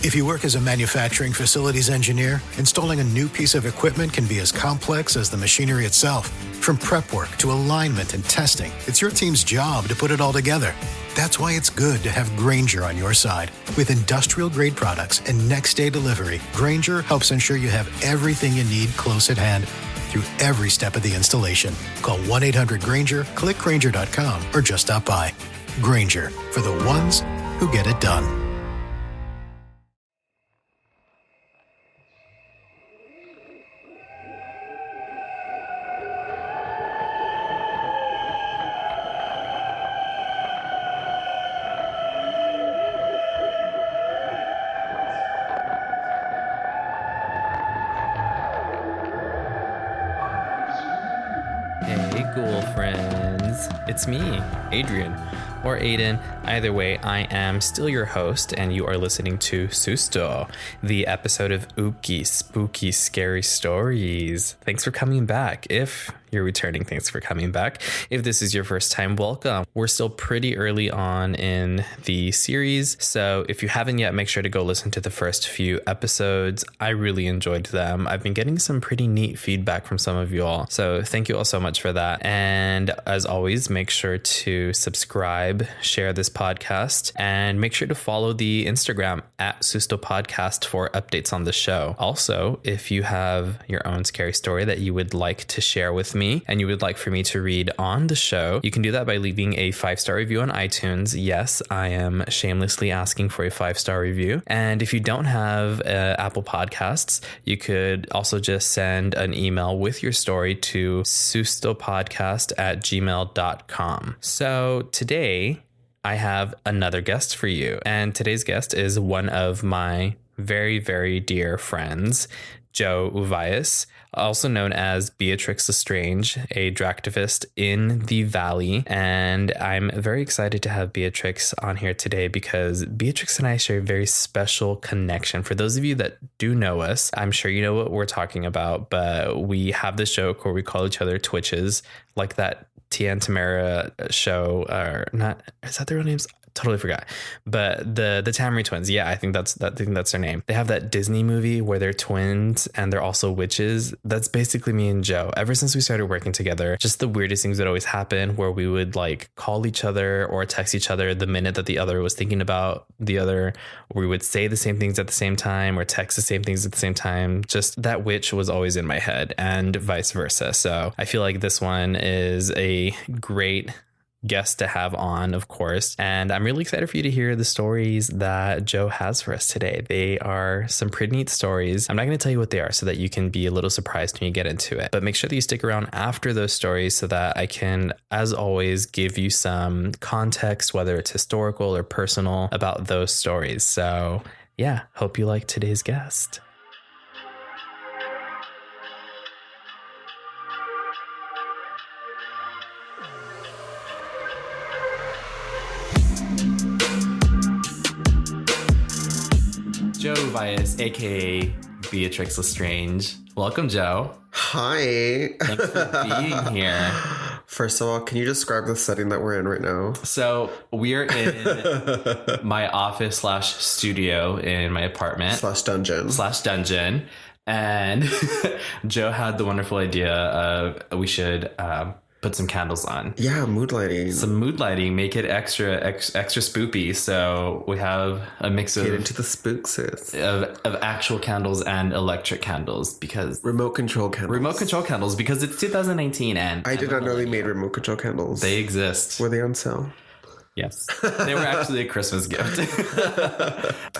If you work as a manufacturing facilities engineer, installing a new piece of equipment can be as complex as the machinery itself. From prep work to alignment and testing, it's your team's job to put it all together. That's why it's good to have Grainger on your side. With industrial-grade products and next-day delivery, Grainger helps ensure you have everything you need close at hand through every step of the installation. Call 1-800-GRAINGER, click Grainger.com, or just stop by. Grainger, for the ones who get it done. It's me, Adrian, or Aiden. Either way, I am still your host, and you are listening to Susto, the episode of Ookie, Spooky, Scary Stories. Thanks for coming back. If you're returning, thanks for coming back. If this is your first time, welcome. We're still pretty early on in the series, so if you haven't yet, make sure to go listen to the first few episodes. I really enjoyed them. I've been getting some pretty neat feedback from some of you all, so thank you all so much for that. And as always, make sure to subscribe, share this podcast, and make sure to follow the Instagram at Susto Podcast for updates on the show. Also, if you have your own scary story that you would like to share with me and you would like for me to read on the show, you can do that by leaving a 5-star review on iTunes. Yes, I am shamelessly asking for a 5-star review. And if you don't have Apple Podcasts, you could also just send an email with your story to sustopodcast@gmail.com. So today I have another guest for you, and today's guest is one of my very, very dear friends, Joe Uvalles, also known as Beatrix Lestrange, a dractivist in the Valley. And I'm very excited to have Beatrix on here today because Beatrix and I share a very special connection. For those of you that do know us, I'm sure you know what we're talking about, but we have this joke where we call each other Twitches, like that Tia and Tamara show, or not, is that their real names? Totally forgot. But the Tamari twins, yeah, I think that's their name. They have that Disney movie where they're twins and they're also witches. That's basically me and Joe. Ever since we started working together, just the weirdest things would always happen where we would like call each other or text each other the minute that the other was thinking about the other. We would say the same things at the same time or text the same things at the same time. Just that witch was always in my head and vice versa. So I feel like this one is a great guest to have on, of course, and I'm really excited for you to hear the stories that Joe has for us today. They are some pretty neat stories. I'm not going to tell you what they are so that you can be a little surprised when you get into it, but make sure that you stick around after those stories so that I can, as always, give you some context, whether it's historical or personal, about those stories. So yeah, hope you like today's guest. Joe Uvalles, aka Beatrix Lestrange. Welcome, Joe. Hi. Thanks for being here. First of all, can you describe the setting that we're in right now? So we're in my office / studio in my apartment. /dungeon. And Joe had the wonderful idea of we should put some candles on. Yeah, mood lighting. Some mood lighting, make it extra spoopy. So we have a mix of... Get into the spooks. Of actual candles and electric candles because... Remote control candles because it's 2019 and... I did not know they made remote control candles. They exist. Were they on sale? Yes. They were actually a Christmas gift.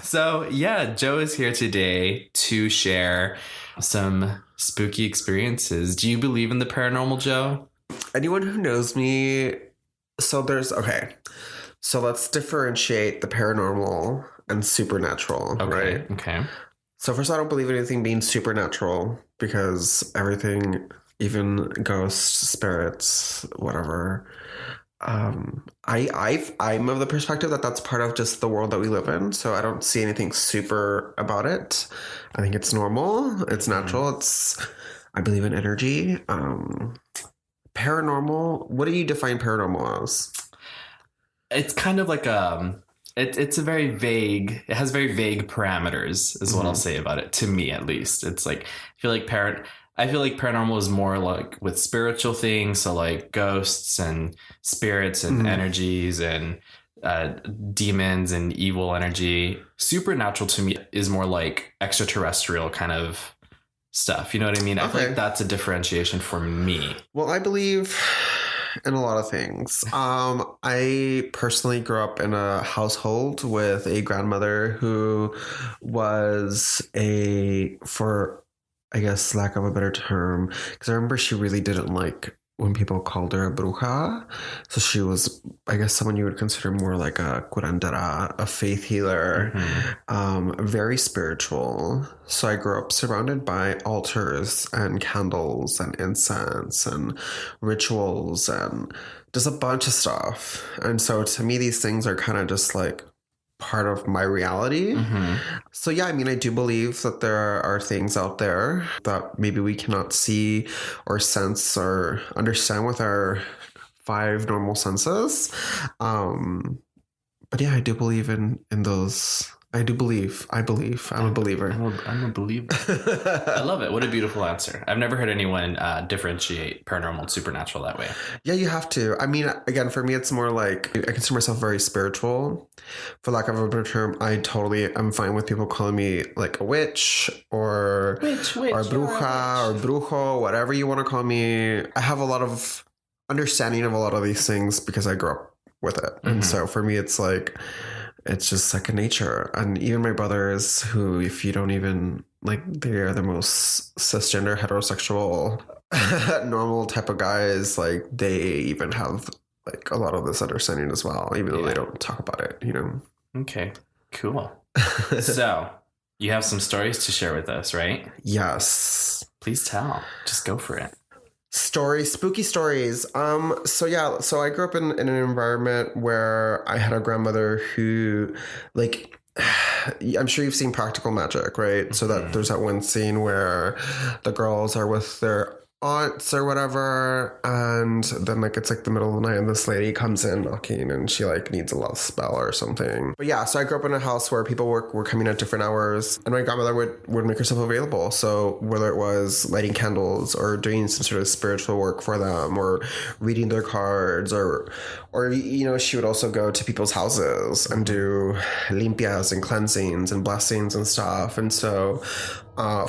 So yeah, Joe is here today to share some spooky experiences. Do you believe in the paranormal, Joe? Anyone who knows me, so let's differentiate the paranormal and supernatural, right? Okay. So first, I don't believe in anything being supernatural because everything, even ghosts, spirits, whatever. I'm of the perspective that that's part of just the world that we live in. So I don't see anything super about it. I think it's normal. It's natural. I believe in energy. Paranormal. What do you define paranormal as? It's kind of like It's a very vague. It has very vague parameters, is what I'll say about it. To me, at least, it's like I feel like paranormal is more like with spiritual things, so like ghosts and spirits and energies and demons and evil energy. Supernatural to me is more like extraterrestrial kind of stuff. You know what I mean? I feel like that's a differentiation for me. Well, I believe in a lot of things. I personally grew up in a household with a grandmother who was for I guess lack of a better term, because I remember she really didn't like when people called her a bruja. So she was, I guess, someone you would consider more like a curandera, a faith healer, very spiritual. So I grew up surrounded by altars and candles and incense and rituals and just a bunch of stuff. And so to me, these things are kind of just like part of my reality. So yeah, I mean, I do believe that there are things out there that maybe we cannot see or sense or understand with our 5 normal senses. But yeah, I do believe in those. I believe. I'm a believer. I'm a believer. I love it. What a beautiful answer. I've never heard anyone differentiate paranormal and supernatural that way. Yeah, you have to. I mean, again, for me, it's more like I consider myself very spiritual. For lack of a better term, I'm fine with people calling me like a witch or bruja or brujo, whatever you want to call me. I have a lot of understanding of a lot of these things because I grew up with it. And so for me, it's just second nature. And even my brothers, who, if you don't even like, they are the most cisgender heterosexual normal type of guys, like they even have like a lot of this understanding as well, even though they don't talk about it, you know. Okay, cool. So you have some stories to share with us, right? Yes, please tell. Just go for it. Spooky stories. So I grew up in an environment where I had a grandmother who, like, I'm sure you've seen Practical Magic, right? So that there's that one scene where the girls are with their aunts or whatever, and then like it's like the middle of the night and this lady comes in knocking and she like needs a love spell or something. But yeah, so I grew up in a house where people were coming at different hours, and my grandmother would make herself available. So whether it was lighting candles or doing some sort of spiritual work for them or reading their cards or you know, she would also go to people's houses and do limpias and cleansings and blessings and stuff. And so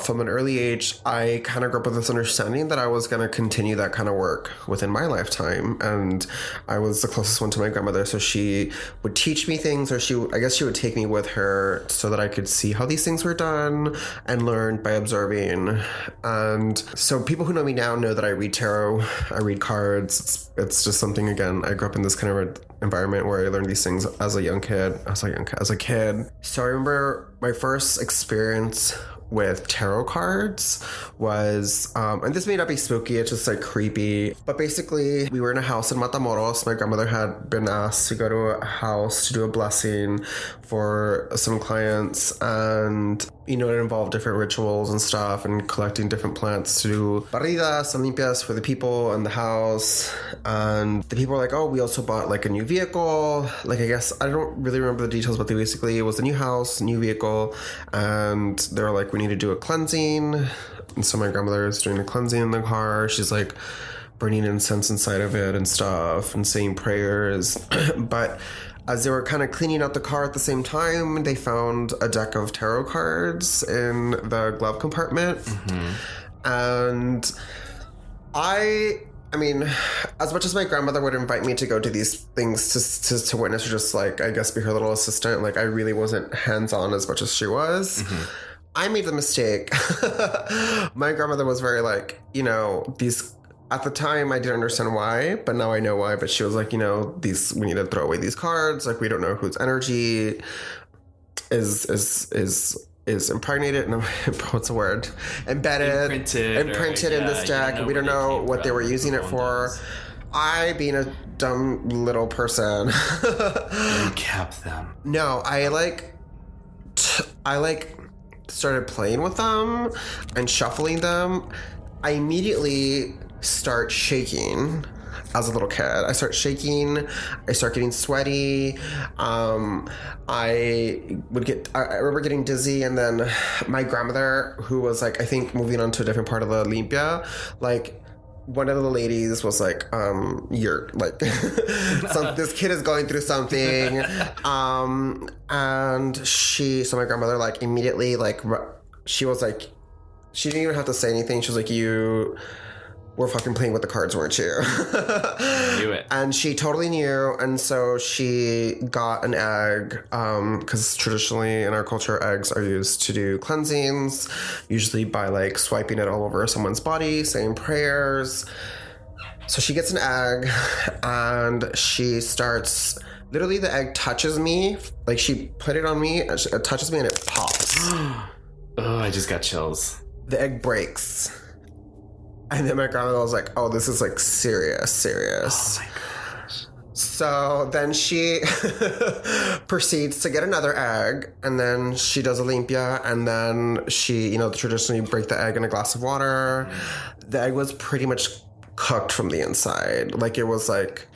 from an early age, I kind of grew up with this understanding that I was going to continue that kind of work within my lifetime. And I was the closest one to my grandmother. So she would teach me things, or she would take me with her so that I could see how these things were done and learn by observing. And so people who know me now know that I read tarot, I read cards. It's just something, again, I grew up in this kind of environment where I learned these things as a kid. So I remember my first experience with tarot cards was, and this may not be spooky, it's just like creepy, but basically we were in a house in Matamoros. My grandmother had been asked to go to a house to do a blessing for some clients, and you know, it involved different rituals and stuff and collecting different plants to do barridas and limpias for the people in the house. And the people were like, oh, we also bought like a new vehicle. Like, I guess, I don't really remember the details, but basically it was a new house, new vehicle. And they were like, we need to do a cleansing. And so my grandmother is doing a cleansing in the car. She's like burning incense inside of it and stuff and saying prayers. But as they were kind of cleaning out the car at the same time, they found a deck of tarot cards in the glove compartment. And I mean, as much as my grandmother would invite me to go to these things to witness or just like, I guess, be her little assistant, like I really wasn't hands-on as much as she was. I made the mistake. My grandmother was very like, you know, these... At the time, I didn't understand why, but now I know why. But she was like, you know, we need to throw away these cards. Like, we don't know whose energy is impregnated. No, what's the word? Imprinted in this deck. We don't know what they were using it for. I, being a dumb little person, kept them. No, I started playing with them and shuffling them. I immediately start shaking as a little kid. I start shaking. I start getting sweaty. I remember getting dizzy, and then my grandmother, who was like, I think moving on to a different part of the Olympia, like, one of the ladies was like, you're like, this kid is going through something. And so my grandmother, like, immediately, like, she was like, she didn't even have to say anything. She was like, you were fucking playing with the cards, weren't you? I knew it. And she totally knew. And so she got an egg, because traditionally in our culture, eggs are used to do cleansings, usually by like swiping it all over someone's body, saying prayers. So she gets an egg and she starts, literally the egg touches me. Like, she put it on me, it touches me and it pops. Oh, I just got chills. The egg breaks. And then my grandmother was like, oh, this is like serious. Oh my gosh. So then she proceeds to get another egg, and then she does Olympia, and then she, traditionally break the egg in a glass of water. The egg was pretty much cooked from the inside. Like, it was like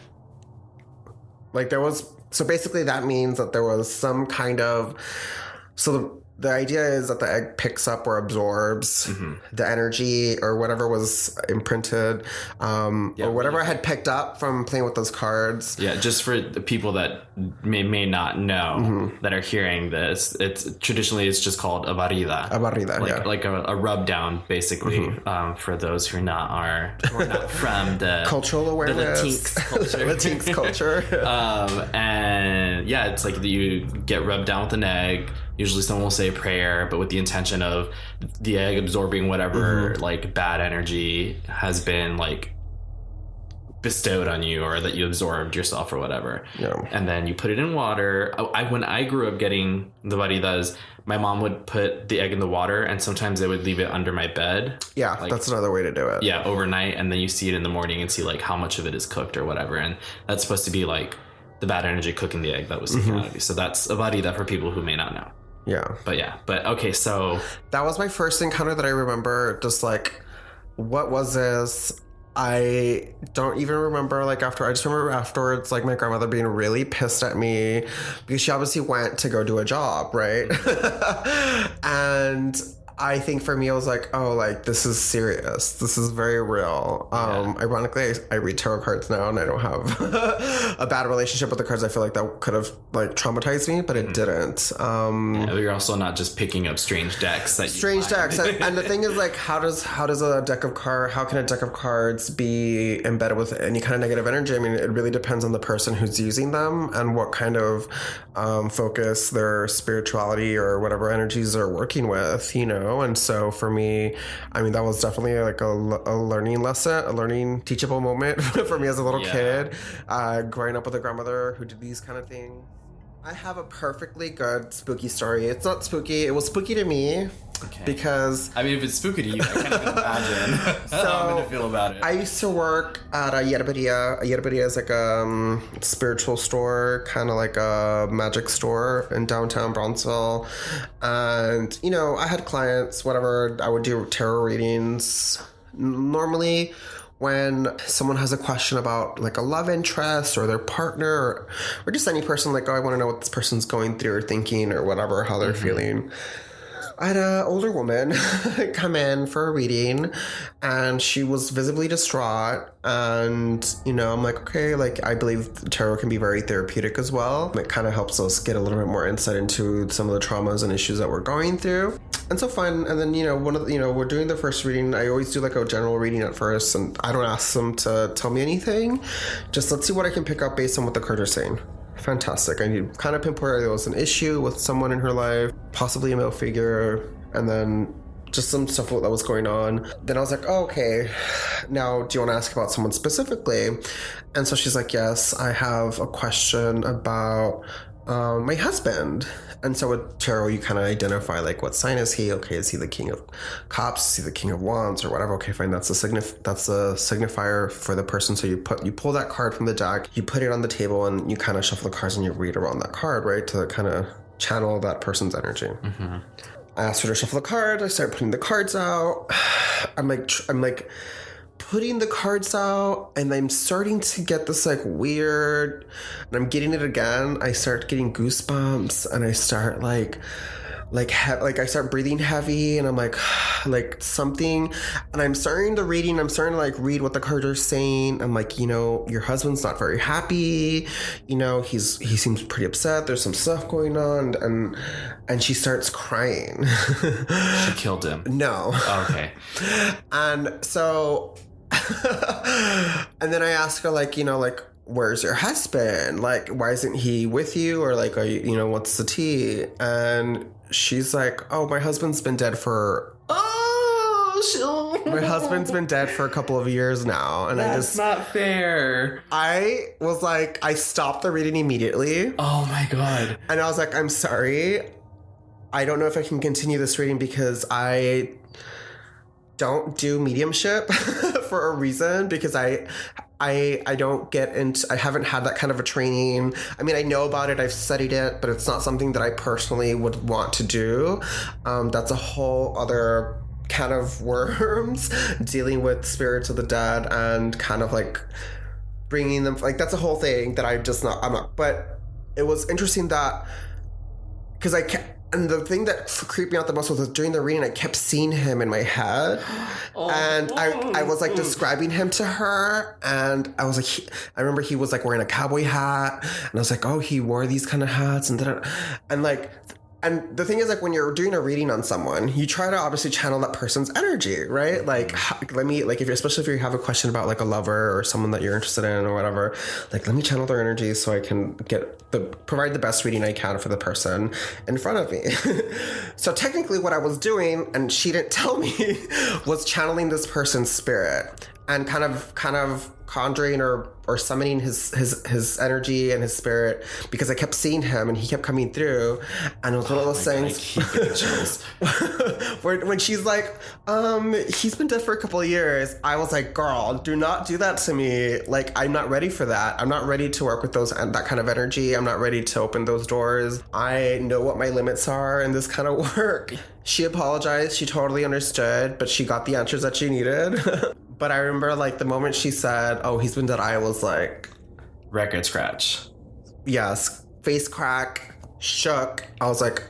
there was, so basically that means that there was some kind of, so the idea is that the egg picks up or absorbs the energy or whatever was imprinted, or whatever I had picked up from playing with those cards. Yeah, just for the people that may not know that are hearing this, it's just called a barrida. A barrida, like a rub down, basically, for those who are not from the cultural awareness, the Latinx culture. Latinx culture. And yeah, it's like you get rubbed down with an egg. Usually someone will say a prayer, but with the intention of the egg absorbing whatever like bad energy has been like bestowed on you, or that you absorbed yourself or whatever. Yeah. And then you put it in water. When I grew up getting the baridas, my mom would put the egg in the water, and sometimes they would leave it under my bed. Yeah, like, that's another way to do it. Yeah, overnight, and then you see it in the morning and see like how much of it is cooked or whatever. And that's supposed to be like the bad energy cooking the egg that was taken out of you. So that's a barida for people who may not know. Yeah. But okay, so that was my first encounter that I remember. Just like, what was this? I don't even remember, like, I just remember afterwards, like, my grandmother being really pissed at me because she obviously went to go do a job, right? And I think for me, I was like, oh, like, this is serious. This is very real. Ironically, I read tarot cards now, and I don't have a bad relationship with the cards. I feel like that could have, like, traumatized me, but it didn't. You're also not just picking up strange decks. And the thing is, like, how can a deck of cards be embedded with any kind of negative energy? I mean, it really depends on the person who's using them and what kind of focus their spirituality or whatever energies they're working with, And so for me, I mean, that was definitely like a learning lesson, a learning teachable moment for me as a little kid, growing up with a grandmother who did these kind of things. I have a perfectly good spooky story. It's not spooky. It was spooky to me. Okay. Because I mean, if it's spooky to you, I can't even imagine how I'm gonna feel about it. I used to work at a yerberia. A yerberia is like a spiritual store, kind of like a magic store in downtown Bronzeville. And I had clients, whatever. I would do tarot readings. Normally, when someone has a question about like a love interest or their partner or just any person, like, oh, I want to know what this person's going through or thinking or whatever, how they're feeling. I had an older woman come in for a reading, and she was visibly distraught. And, I'm like, okay, like, I believe tarot can be very therapeutic as well. It kind of helps us get a little bit more insight into some of the traumas and issues that we're going through. And so fun. And then, we're doing the first reading. I always do like a general reading at first, and I don't ask them to tell me anything. Just let's see what I can pick up based on what the cards are saying. Fantastic. I need kind of pinpoint there was an issue with someone in her life, possibly a male figure, and then just some stuff that was going on. Then I was like, oh, okay, now do you want to ask about someone specifically? And so she's like, yes, I have a question about my husband. And so with tarot, you kind of identify, like, what sign is he? Okay, is he the King of Cups? Is he the King of Wands or whatever? Okay, fine. That's a signifier for the person. So you pull that card from the deck, you put it on the table, and you kind of shuffle the cards and you read around that card, right, to kind of channel that person's energy. Mm-hmm. I asked her to shuffle the card. I started putting the cards out. I'm like putting the cards out, and I'm starting to get this like weird, and I'm getting it again. I start getting goosebumps, and I start I start breathing heavy, and I'm like something, and I'm starting to read what the cards are saying. I'm like, your husband's not very happy. He seems pretty upset. There's some stuff going on, and she starts crying. She killed him. No. Oh, okay. And so, and then I ask her, where's your husband? Like, why isn't he with you? Or like, are you, what's the tea? And she's like, oh, my husband's been dead for... My husband's been dead for a couple of years now. And That's not fair. I was like, I stopped the reading immediately. Oh my God. And I was like, I'm sorry. I don't know if I can continue this reading because I don't do mediumship for a reason, because I don't get into, I haven't had that kind of a training. I mean, I know about it, I've studied it, but it's not something that I personally would want to do. That's a whole other kind of worms, dealing with spirits of the dead and kind of like bringing them, like that's a whole thing that I'm not, but it was interesting that, because and the thing that creeped me out the most was during the reading, I kept seeing him in my head. And I was like describing him to her. And I was like, I remember he was like wearing a cowboy hat. And I was like, oh, he wore these kind of hats. And the thing is, like, when you're doing a reading on someone, you try to obviously channel that person's energy, right? Like, especially if you have a question about like a lover or someone that you're interested in or whatever, like, let me channel their energy so I can provide the best reading I can for the person in front of me. So technically what I was doing, and she didn't tell me, was channeling this person's spirit and kind of conjuring or summoning his energy and his spirit, because I kept seeing him and he kept coming through, and it was one of those things where when she's like, he's been dead for a couple of years, I was like, girl, do not do that to me. Like, I'm not ready for that. I'm not ready to work with that kind of energy. I'm not ready to open those doors. I know what my limits are in this kind of work. She apologized. She totally understood, but she got the answers that she needed. But I remember, like, the moment she said, oh, he's been dead, I was like... Record scratch. Yes. Face crack. Shook. I was like...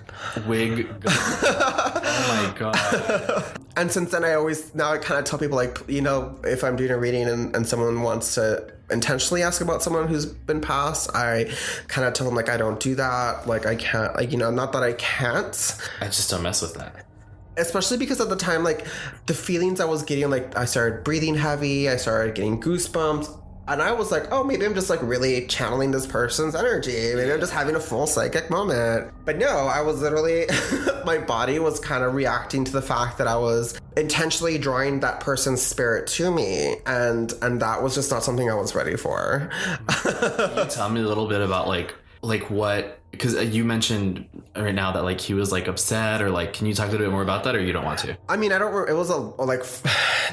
Wig gone. Oh, my God. And since then, I kind of tell people, like, if I'm doing a reading and someone wants to intentionally ask about someone who's been passed, I kind of tell them, like, I don't do that. Like, I can't, like, not that I can't. I just don't mess with that. Especially because at the time, like, the feelings I was getting, like, I started breathing heavy, I started getting goosebumps, and I was like, oh, maybe I'm just, like, really channeling this person's energy. Maybe I'm just having a full psychic moment. But no, I was literally, my body was kind of reacting to the fact that I was intentionally drawing that person's spirit to me, and that was just not something I was ready for. Can you tell me a little bit about, like what, because you mentioned right now that, like, he was, like, upset, or, like, can you talk a little bit more about that, or you don't want to? I mean, I don't, it was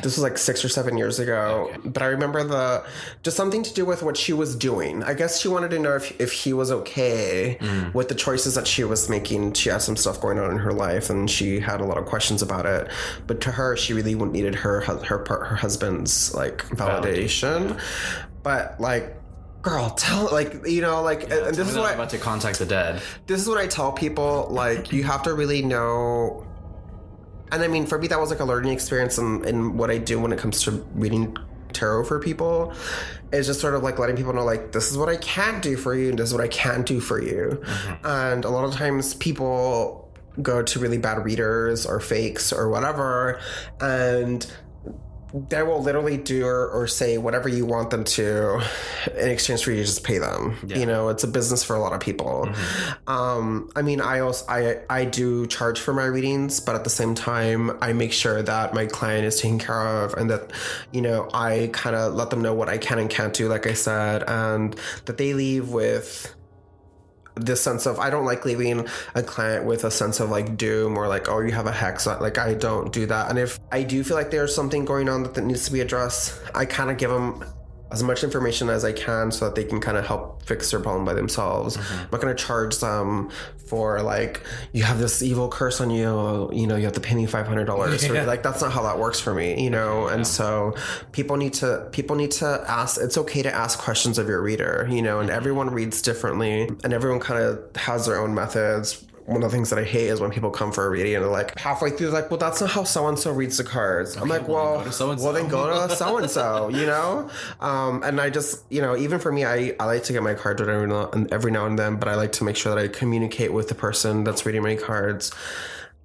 this was like 6 or 7 years ago, okay. But I remember just something to do with what she was doing. I guess she wanted to know if he was okay with the choices that she was making. She had some stuff going on in her life, and she had a lot of questions about it. But to her, she really needed her husband's, like, validation. But, like, girl, tell, like, and this is what I'm about to contact the dead. This is what I tell people, like, you have to really know. And I mean, for me, that was like a learning experience in what I do when it comes to reading tarot for people. It's just sort of like letting people know, like, this is what I can do for you, and this is what I can't do for you. Mm-hmm. And a lot of times people go to really bad readers or fakes or whatever, and they will literally do or say whatever you want them to in exchange for you to just pay them. Yeah. It's a business for a lot of people. Mm-hmm. I mean, I do charge for my readings, but at the same time, I make sure that my client is taken care of, and that, I kind of let them know what I can and can't do, like I said, and that they leave with this sense of, I don't like leaving a client with a sense of, like, doom or, like, oh, you have a hex. Like, I don't do that. And if I do feel like there's something going on that needs to be addressed, I kind of give them as much information as I can so that they can kind of help fix their problem by themselves. I'm not going to charge them for like, you have this evil curse on you, you know, you have to pay me $500. Or, like, that's not how that works for me, you know? And so people need to ask, it's okay to ask questions of your reader, you know, and everyone reads differently and everyone kind of has their own methods. One of the things that I hate is when people come for a reading and they're like, halfway through, they're like, well, that's not how so-and-so reads the cards. I'm like, well, then go to so-and-so, you know? And I just, you know, even for me, I like to get my cards read every now and then, but I like to make sure that I communicate with the person that's reading my cards.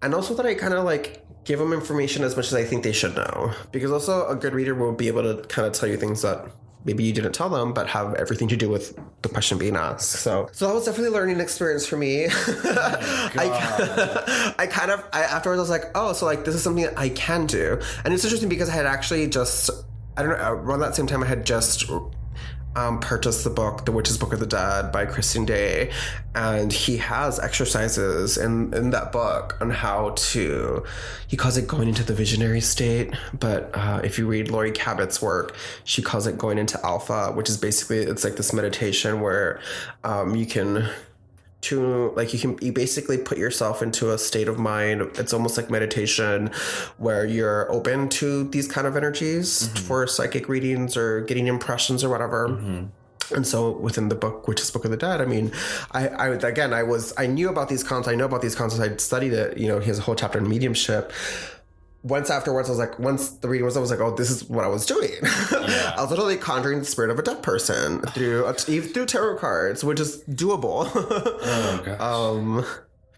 And also that I kind of like give them information as much as I think they should know. Because also a good reader will be able to kind of tell you things that maybe you didn't tell them, but have everything to do with the question being asked. So that was definitely a learning experience for me. Afterwards I was like, oh, so like this is something that I can do. And it's interesting because I had actually just, I don't know, around that same time I had just purchased the book, The Witch's Book of the Dead by Christian Day, and he has exercises in that book on how to, he calls it going into the visionary state, but if you read Laurie Cabot's work, she calls it going into alpha, which is basically, it's like this meditation where you basically put yourself into a state of mind. It's almost like meditation where you're open to these kind of energies for psychic readings or getting impressions or whatever. And so within the book, which is Book of the Dead, I mean, I knew about these concepts. I know about these concepts. I'd studied it. You know, he has a whole chapter on mediumship. Once the reading was, I was like, oh, this is what I was doing. Yeah. I was literally conjuring the spirit of a dead person through tarot cards, which is doable. Oh, gosh.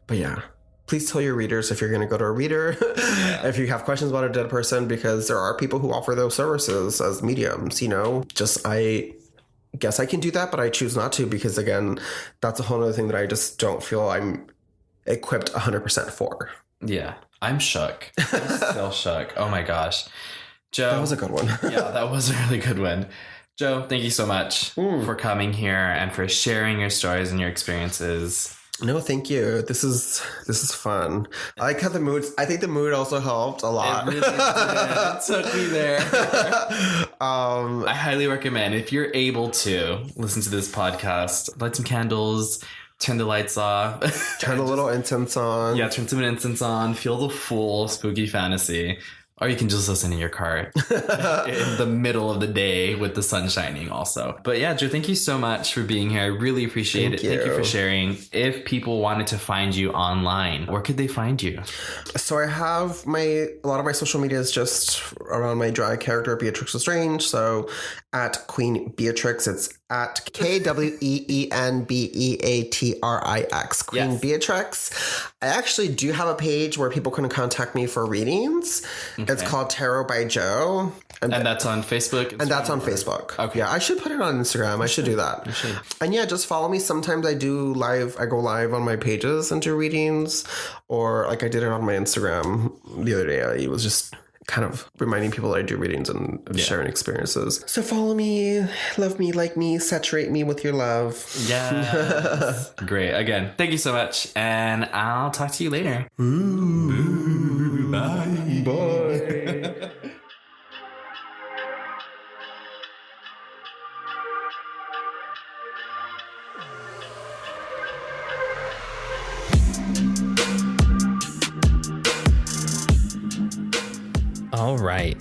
But yeah, please tell your readers if you're going to go to a reader, if you have questions about a dead person, because there are people who offer those services as mediums, you know, I guess I can do that, but I choose not to, because again, that's a whole other thing that I just don't feel I'm equipped 100% for. Yeah. I'm shook. I'm still shook. Oh my gosh. Joe. That was a good one. Yeah, that was a really good one. Joe, thank you so much for coming here and for sharing your stories and your experiences. No, thank you. This is fun. I like how I think the mood also helped a lot. It really did. It took me there. I highly recommend, if you're able to listen to this podcast, light some candles, turn the lights off. Turn a little incense on. Yeah, turn some incense on. Feel the full spooky fantasy. Or you can just listen in your car in the middle of the day with the sun shining also. But yeah, Joe, thank you so much for being here. I really appreciate it. Thank you for sharing. If people wanted to find you online, where could they find you? So I have a lot of my social media is just around my drag character, Beatrix Lestrange. So at Queen Beatrix, it's at KWEENBEATRIX, Queen Beatrix. I actually do have a page where people can contact me for readings. Okay. It's called Tarot by Joe. And that's on Facebook? And that's on Facebook. Okay. Yeah, I should put it on Instagram. I should do that. You should. And yeah, just follow me. Sometimes I go live on my pages and do readings, or like I did it on my Instagram the other day. I was just kind of reminding people that I do readings and sharing experiences. So follow me, love me, like me, saturate me with your love. Yeah. Great. Again, thank you so much. And I'll talk to you later. Ooh. Bye. Bye. All right.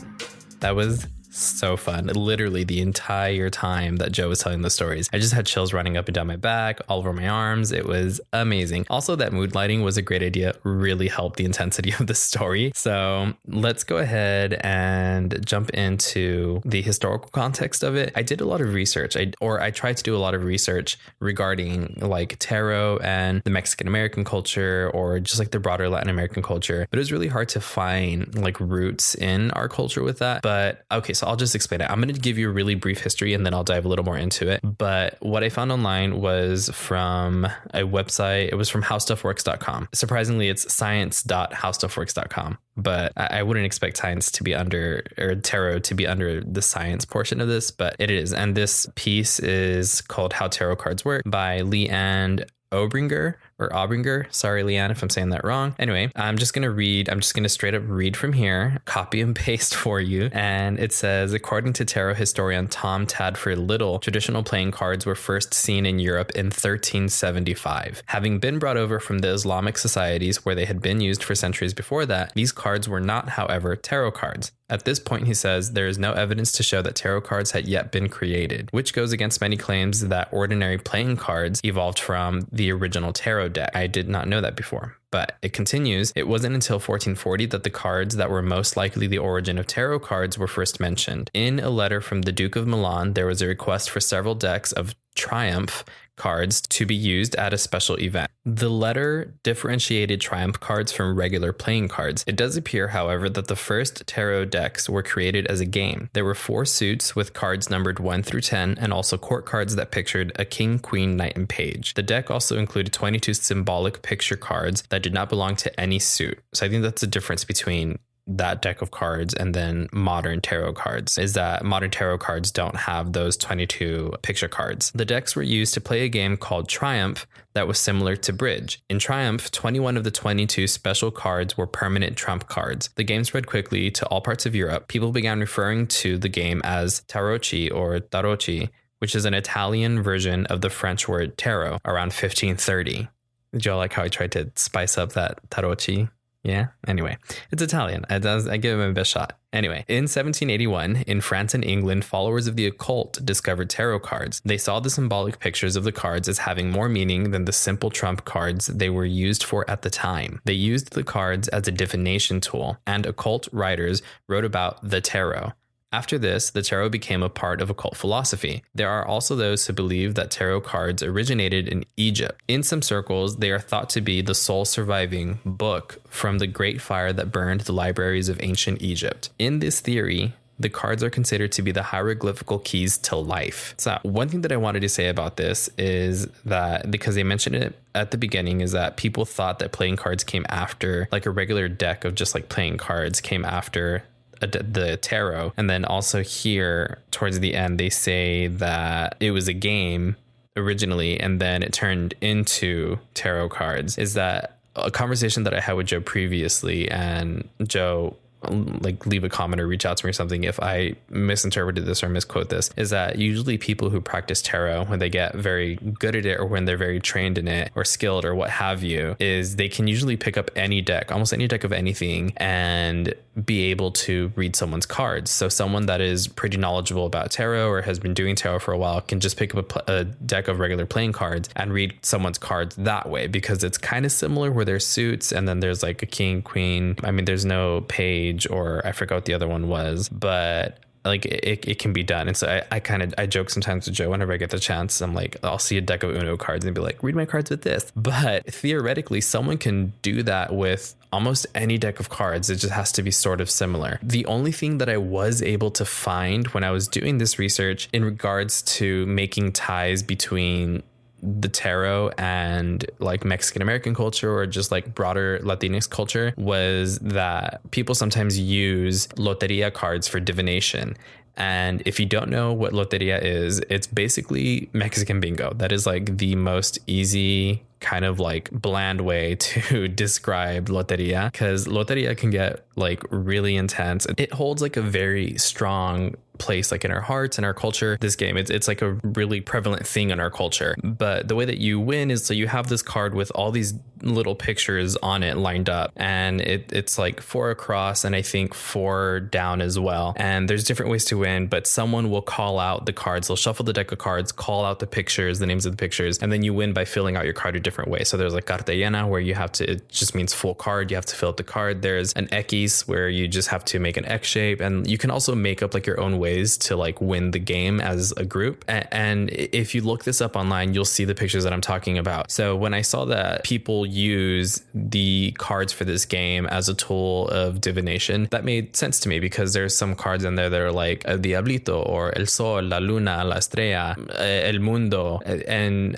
That was so fun. Literally the entire time that Joe was telling the stories, I just had chills running up and down my back, all over my arms. It was amazing. Also, that mood lighting was a great idea. Really helped the intensity of the story. So let's go ahead and jump into the historical context of it. I did a lot of research, I tried to do a lot of research regarding like tarot and the Mexican American culture, or just like the broader Latin American culture. But it was really hard to find like roots in our culture with that. But okay, so I'll just explain it. I'm going to give you a really brief history and then I'll dive a little more into it. But what I found online was from a website. It was from howstuffworks.com. Surprisingly, it's science.howstuffworks.com. But I wouldn't expect science to be under, or tarot to be under the science portion of this, but it is. And this piece is called How Tarot Cards Work by Leanne Obringer or Obringer. Sorry, Leanne, if I'm saying that wrong. Anyway, I'm just going to straight up read from here, copy and paste for you. And it says, according to tarot historian Tom Tadford Little, traditional playing cards were first seen in Europe in 1375. Having been brought over from the Islamic societies where they had been used for centuries before that, these cards were not, however, tarot cards. At this point, he says, there is no evidence to show that tarot cards had yet been created, which goes against many claims that ordinary playing cards evolved from the original tarot deck. I did not know that before. But it continues, it wasn't until 1440 that the cards that were most likely the origin of tarot cards were first mentioned. In a letter from the Duke of Milan, there was a request for several decks of Triumph cards to be used at a special event. The letter differentiated Triumph cards from regular playing cards. It does appear, however, that the first tarot decks were created as a game. There were 4 suits with cards numbered 1 through 10 and also court cards that pictured a king, queen, knight, and page. The deck also included 22 symbolic picture cards that did not belong to any suit. So I think that's the difference between that deck of cards and then modern tarot cards, is that modern tarot cards don't have those 22 picture cards. The decks were used to play a game called Triumph that was similar to Bridge. In Triumph, 21 of the 22 special cards were permanent trump cards. The game spread quickly to all parts of Europe. People began referring to the game as tarocchi or tarocchi, which is an Italian version of the French word tarot, around 1530. Did y'all like how I tried to spice up that tarocchi? Yeah. Anyway, it's Italian. I give him a best shot. Anyway, in 1781, in France and England, followers of the occult discovered tarot cards. They saw the symbolic pictures of the cards as having more meaning than the simple trump cards they were used for at the time. They used the cards as a divination tool, and occult writers wrote about the tarot. After this, the tarot became a part of occult philosophy. There are also those who believe that tarot cards originated in Egypt. In some circles, they are thought to be the sole surviving book from the great fire that burned the libraries of ancient Egypt. In this theory, the cards are considered to be the hieroglyphical keys to life. So one thing that I wanted to say about this is that, because they mentioned it at the beginning, is that people thought that playing cards came after, like a regular deck of just like playing cards came after the tarot. And then also here towards the end, they say that it was a game originally and then it turned into tarot cards. Is that a conversation that I had with Joe previously, and Joe, like, leave a comment or reach out to me or something if I misinterpreted this or misquote this, is that usually people who practice tarot, when they get very good at it or when they're very trained in it or skilled or what have you, is they can usually pick up any deck, almost any deck of anything, and be able to read someone's cards. So someone that is pretty knowledgeable about tarot or has been doing tarot for a while can just pick up a deck of regular playing cards and read someone's cards that way, because it's kind of similar where there's suits and then there's like a king, queen. I mean, there's no page, or I forgot what the other one was, but like it can be done. And so I joke sometimes with Joe whenever I get the chance. I'm like, I'll see a deck of Uno cards and be like, read my cards with this. But theoretically, someone can do that with almost any deck of cards. It just has to be sort of similar. The only thing that I was able to find when I was doing this research in regards to making ties between the tarot and like Mexican American culture or just like broader Latinx culture was that people sometimes use loteria cards for divination. And if you don't know what loteria is, it's basically Mexican bingo. That is like the most easy kind of like bland way to describe loteria, because loteria can get like really intense. It holds like a very strong place like in our hearts and our culture. This game, it's like a really prevalent thing in our culture. But the way that you win is, so you have this card with all these little pictures on it lined up, and it's like 4 across and I think 4 down as well. And there's different ways to win, but someone will call out the cards. They'll shuffle the deck of cards, call out the pictures, the names of the pictures, and then you win by filling out your card a different way. So there's like carta llena, where you have to, it just means full card. You have to fill out the card. There's an X, where you just have to make an X shape, and you can also make up like your own ways to like win the game as a group. And if you look this up online, you'll see the pictures that I'm talking about. So when I saw that people use the cards for this game as a tool of divination, that made sense to me, because there's some cards in there that are like El Diablito or El Sol, La Luna, La Estrella, El Mundo, and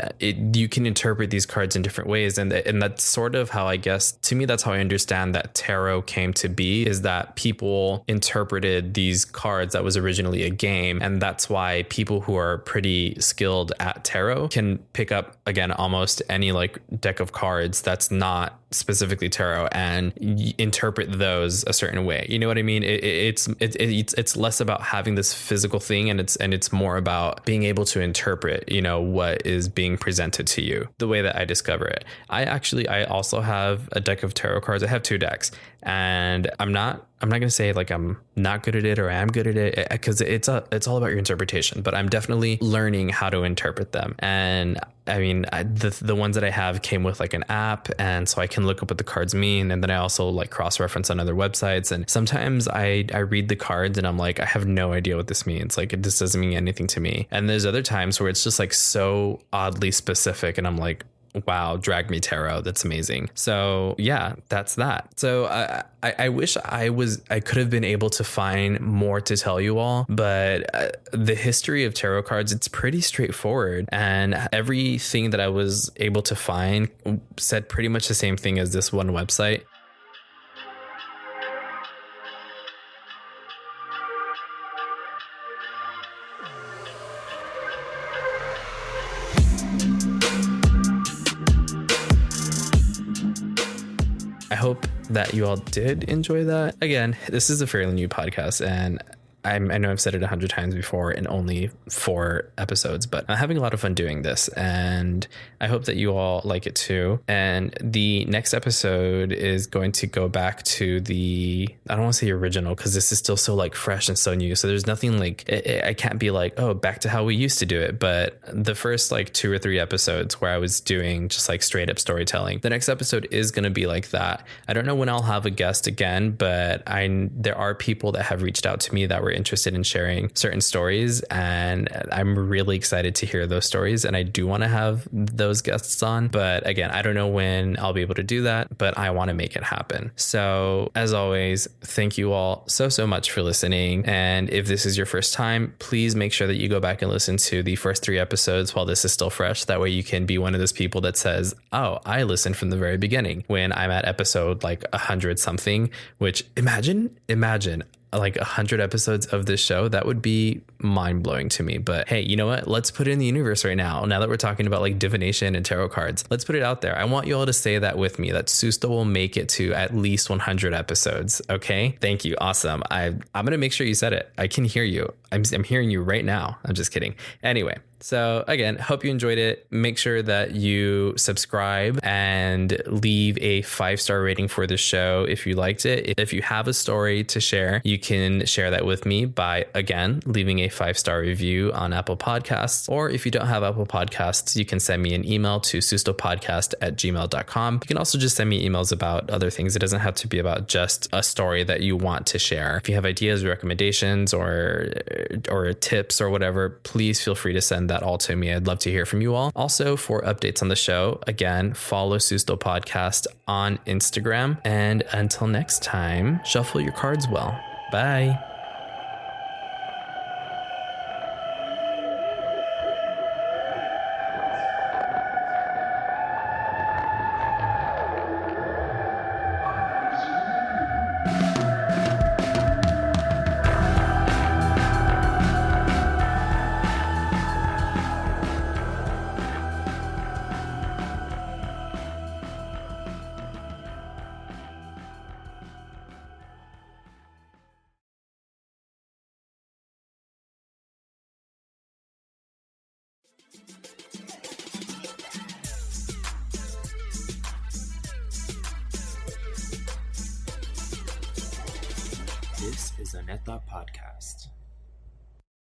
you can interpret these cards cards in different ways. And that's sort of how, I guess, to me, that's how I understand that tarot came to be, is that people interpreted these cards that was originally a game. And that's why people who are pretty skilled at tarot can pick up, again, almost any like deck of cards that's not specifically tarot and interpret those a certain way. You know what I mean? It's less about having this physical thing, and it's more about being able to interpret, you know, what is being presented to you, the way that I discover it. I also have a deck of tarot cards. I have 2 decks, and I'm not going to say like I'm not good at it or I am good at it, because it's all about your interpretation, but I'm definitely learning how to interpret them. And I mean, the ones that I have came with like an app, and so I can look up what the cards mean. And then I also like cross-reference on other websites. And sometimes I read the cards and I'm like, I have no idea what this means. Like, it just doesn't mean anything to me. And there's other times where it's just like so oddly specific, and I'm like, wow, drag me tarot. That's amazing. So yeah, that's that. So I wish I could have been able to find more to tell you all, but the history of tarot cards, it's pretty straightforward. And everything that I was able to find said pretty much the same thing as this one website. I hope that you all did enjoy that. Again, this is a fairly new podcast, and I know I've said it 100 times before in only 4 episodes, but I'm having a lot of fun doing this, and I hope that you all like it too. And the next episode is going to go back to I don't want to say original, because this is still so like fresh and so new. So there's nothing like, I can't be like, oh, back to how we used to do it. But the first like 2 or 3 episodes where I was doing just like straight up storytelling, the next episode is going to be like that. I don't know when I'll have a guest again, but there are people that have reached out to me that were interested in sharing certain stories, and I'm really excited to hear those stories, and I do want to have those guests on. But again, I don't know when I'll be able to do that, but I want to make it happen. So as always, thank you all so much for listening. And if this is your first time, please make sure that you go back and listen to the first 3 episodes while this is still fresh. That way you can be one of those people that says, oh, I listened from the very beginning, when I'm at episode like 100 something, which imagine like 100 episodes of this show. That would be mind blowing to me. But hey, you know what? Let's put it in the universe right now. Now that we're talking about like divination and tarot cards, let's put it out there. I want you all to say that with me, that Susto will make it to at least 100 episodes. Okay. Thank you. Awesome. I'm going to make sure you said it. I can hear you. I'm hearing you right now. I'm just kidding. Anyway. So again, hope you enjoyed it. Make sure that you subscribe and leave a 5-star rating for the show if you liked it. If you have a story to share, you can share that with me by, again, leaving a 5-star review on Apple Podcasts. Or if you don't have Apple Podcasts, you can send me an email to sustopodcast@gmail.com. You can also just send me emails about other things. It doesn't have to be about just a story that you want to share. If you have ideas, recommendations, or tips or whatever, please feel free to send that all to me. I'd love to hear from you all. Also, for updates on the show, again, follow Susto Podcast on Instagram. And until next time, shuffle your cards well. Bye. This is a Net Thought Podcast.